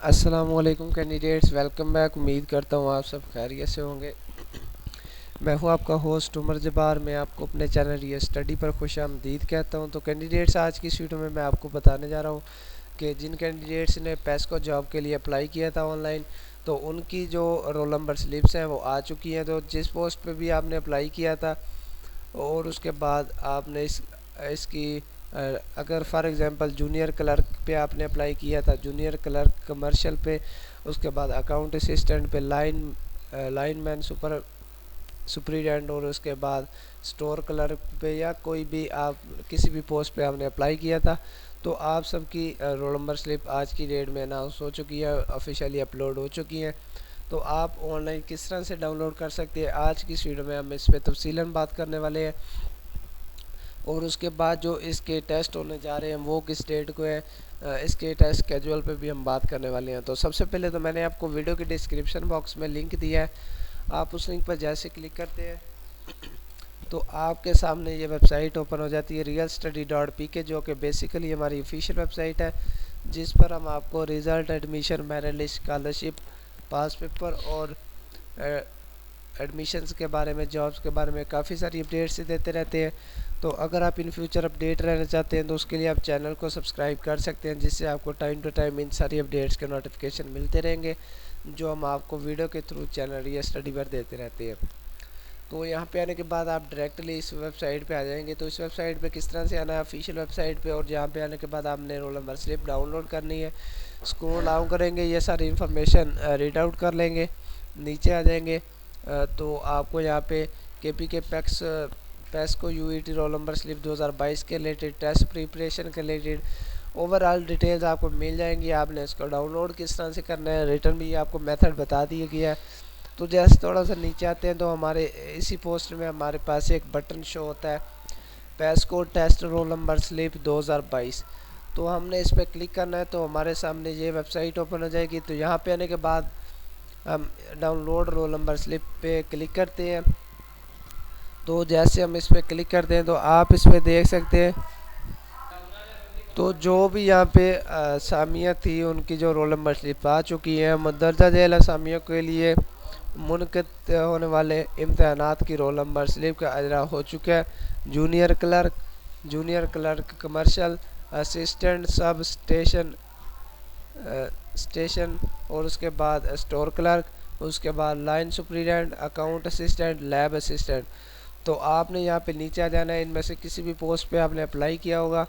अस्सलामुअलैकुम candidates, welcome back. उम्मीद करता हूँ आप सब खैरियत से होंगे। मैं हूँ आपका होस्ट उमर जबार। मैं आपको अपने चैनल ये स्टडी पर खुशामदीद कहता हूँ। तो कैंडिडेट्स, आज की इस वीडियो में मैं आपको बताने जा रहा हूँ कि जिन कैंडिडेट्स ने पेस्को जॉब के लिए अप्लाई किया था ऑनलाइन, तो उनकी जो रोल नंबर स्लिप्स हैं वो आ चुकी हैं। तो जिस पोस्ट पे भी आपने अप्लाई किया था और उसके बाद आपने इसकी अगर फॉर एग्ज़ाम्पल जूनियर क्लर्क पे आपने अप्लाई किया था, जूनियर क्लर्क कमर्शियल पे, उसके बाद अकाउंट असिस्टेंट पे, लाइनमैन सुपरिटेंडेंट, और उसके बाद स्टोर क्लर्क पे, या कोई भी आप किसी भी पोस्ट पे आपने अप्लाई किया था, तो आप सबकी रोल नंबर स्लिप आज की डेट में अनाउंस हो चुकी है, ऑफिशियली अपलोड हो चुकी हैं। तो आप ऑनलाइन किस तरह से डाउनलोड कर सकते हैं, आज की इस वीडियो में हम इस पर तफसीलन बात करने वाले हैं। और उसके बाद जो इसके टेस्ट होने जा रहे हैं वो किस डेट को है, इसके टेस्ट स्केजुअल पे भी हम बात करने वाले हैं। तो सबसे पहले तो मैंने आपको वीडियो के डिस्क्रिप्शन बॉक्स में लिंक दिया है। आप उस लिंक पर जैसे क्लिक करते हैं तो आपके सामने ये वेबसाइट ओपन हो जाती है, realstudy.pk, जो कि बेसिकली हमारी ऑफिशियल वेबसाइट है, जिस पर हम आपको result, admission, merit list, scholarship, pass paper और एडमिशन्स के बारे में, जॉब्स के बारे में काफ़ी सारी अपडेट्स देते रहते हैं। तो अगर आप इन फ्यूचर अपडेट रहना चाहते हैं तो उसके लिए आप चैनल को सब्सक्राइब कर सकते हैं, जिससे आपको टाइम टू टाइम इन सारी अपडेट्स के नोटिफिकेशन मिलते रहेंगे, जो हम आपको वीडियो के थ्रू चैनल या स्टडी पर देते रहते हैं। तो यहाँ पे आने के बाद आप डायरेक्टली इस वेबसाइट पे आ जाएंगे। तो इस वेबसाइट पे किस तरह से आना है, ऑफिशियल वेबसाइट पे, और यहाँ पे आने के बाद आपने रोल नंबर स्लिप डाउनलोड करनी है। स्क्रॉल डाउन करेंगे, ये सारी इन्फॉर्मेशन रीड आउट कर लेंगे, नीचे आ जाएंगे तो आपको यहाँ पे के PESCO UET roll number slip 2022 के रिलेटेड, टेस्ट प्रिपरेशन के रिलेटेड ओवरऑल डिटेल्स आपको मिल जाएंगी। आपने इसको डाउनलोड किस तरह से करना है, रिटर्न भी आपको मेथड बता दिया गया है। तो जैसे थोड़ा सा नीचे आते हैं तो हमारे इसी पोस्ट में हमारे पास एक बटन शो होता है, PESCO test roll number slip 2022। तो हमने इस पर क्लिक करना है तो हमारे सामने ये वेबसाइट ओपन हो जाएगी। तो यहाँ पे आने के बाद हम डाउनलोड रोल नंबर स्लिप पे क्लिक करते हैं। तो जैसे हम इस पर क्लिक करते हैं तो आप इस पर देख सकते हैं, तो जो भी यहाँ पे असामियाँ थी उनकी जो रोल नंबर स्लिप आ चुकी हैं। मंदरजा झेल असामियों के लिए मुनक़िद होने वाले इम्तहानात की रोल नंबर स्लिप का अजरा हो चुका है। Junior clerk commercial, assistant sub station, और उसके बाद स्टोर क्लर्क, उसके बाद line superintendent, account assistant, lab assistant. तो आपने यहाँ पे नीचे आ जाना है। इनमें से किसी भी पोस्ट पे आपने अप्लाई किया होगा,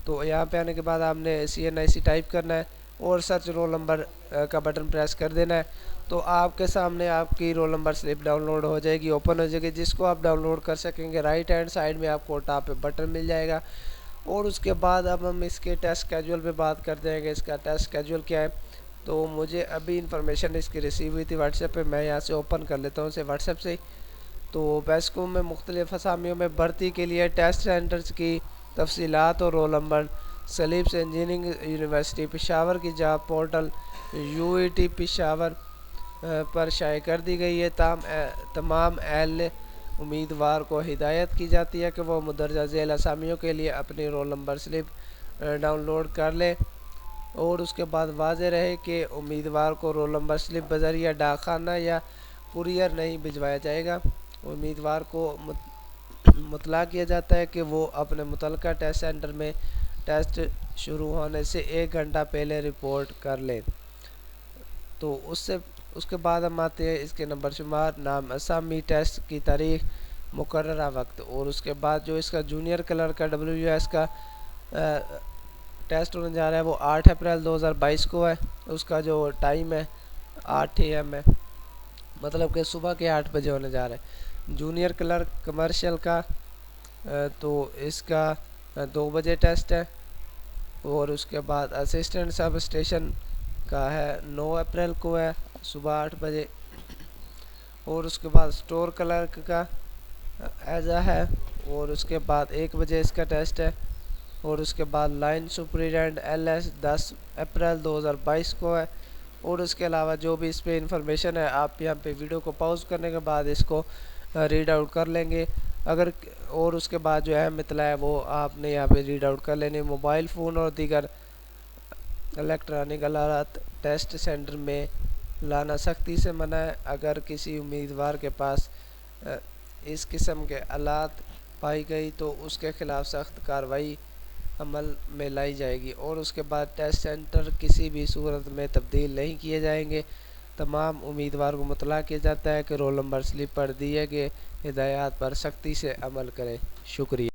तो यहाँ पे आने के बाद आपने CNIC टाइप करना है और सर्च रोल नंबर का बटन प्रेस कर देना है। तो आपके सामने आपकी रोल नंबर स्लिप डाउनलोड हो जाएगी, ओपन हो जाएगी, जिसको आप डाउनलोड कर सकेंगे। राइट हैंड साइड में आपको टॉप पे बटन मिल जाएगा। और उसके बाद अब हम इसके टेस्ट स्केजुअल पे बात करते हैं कि इसका टेस्ट स्केजुअल क्या है। तो मुझे अभी इन्फॉर्मेशन इसकी रिसीव हुई थी व्हाट्सएप पे, मैं यहाँ से ओपन कर लेता हूँ इसे व्हाट्सएप से। तो पेस्को में मुख्तलिफ असामियों में भर्ती के लिए टेस्ट सेंटर्स की तफसीलात और roll number slips engineering university Peshawar की जॉब पोर्टल UET पेशावर पर शाये कर दी गई है। तमाम अहल उम्मीदवार को हिदायत की जाती है कि वो मुदर्जा झेल असामियों के लिए अपनी रोल नंबर स्लिप डाउनलोड कर ले, और उसके बाद वाज़ेह रहे कि उम्मीदवार को रोल नंबर स्लिप बजरिया डाकखाना या कुरियर नहीं भिजवाया जाएगा। उम्मीदवार को मुतला किया जाता है कि वो अपने मुतलका टेस्ट सेंटर में टेस्ट शुरू होने से 1 घंटा पहले रिपोर्ट कर लें। तो उसके बाद हम आते हैं इसके नंबर शुमार, नाम, असामी, टेस्ट की तारीख, मुकर्ररा वक्त, और उसके बाद जो इसका जूनियर क्लर्क का WS का टेस्ट होने जा रहा है वो 8 अप्रैल 2022 को है। उसका जो टाइम है 8 AM है, मतलब कि सुबह के 8 बजे होने जा रहा है। जूनियर क्लर्क कमर्शियल का तो इसका 2 बजे टेस्ट है। और उसके बाद असिस्टेंट सब स्टेशन का है 9 अप्रैल को है, सुबह 8 बजे। और उसके बाद स्टोर क्लर्क का ऐजा है, और उसके बाद 1 बजे इसका टेस्ट है। और उसके बाद लाइन सुपरिटेंडेंट LS 10 अप्रैल 2022 को है। और उसके अलावा जो भी इस पर इंफॉर्मेशन है आप यहाँ पे वीडियो को पॉज करने के बाद इसको रीड आउट कर लेंगे अगर। और उसके बाद जो अहम इत्तला है वो आपने यहाँ पे रीड आउट कर लेनी। मोबाइल फ़ोन और दीगर इलेक्ट्रॉनिक आलात टेस्ट सेंटर में लाना सख्ती से मना है। अगर किसी उम्मीदवार के पास इस किस्म के आलात पाई गई तो उसके खिलाफ सख्त कार्रवाई अमल में लाई जाएगी और उसके बाद टेस्ट सेंटर किसी भी सूरत में तब्दील नहीं किए जाएंगे। तमाम उम्मीदवार को मुतला किया जाता है कि रोल नंबर स्लिप पर दिए गए हिदायत पर सख्ती से अमल करें। शुक्रिया।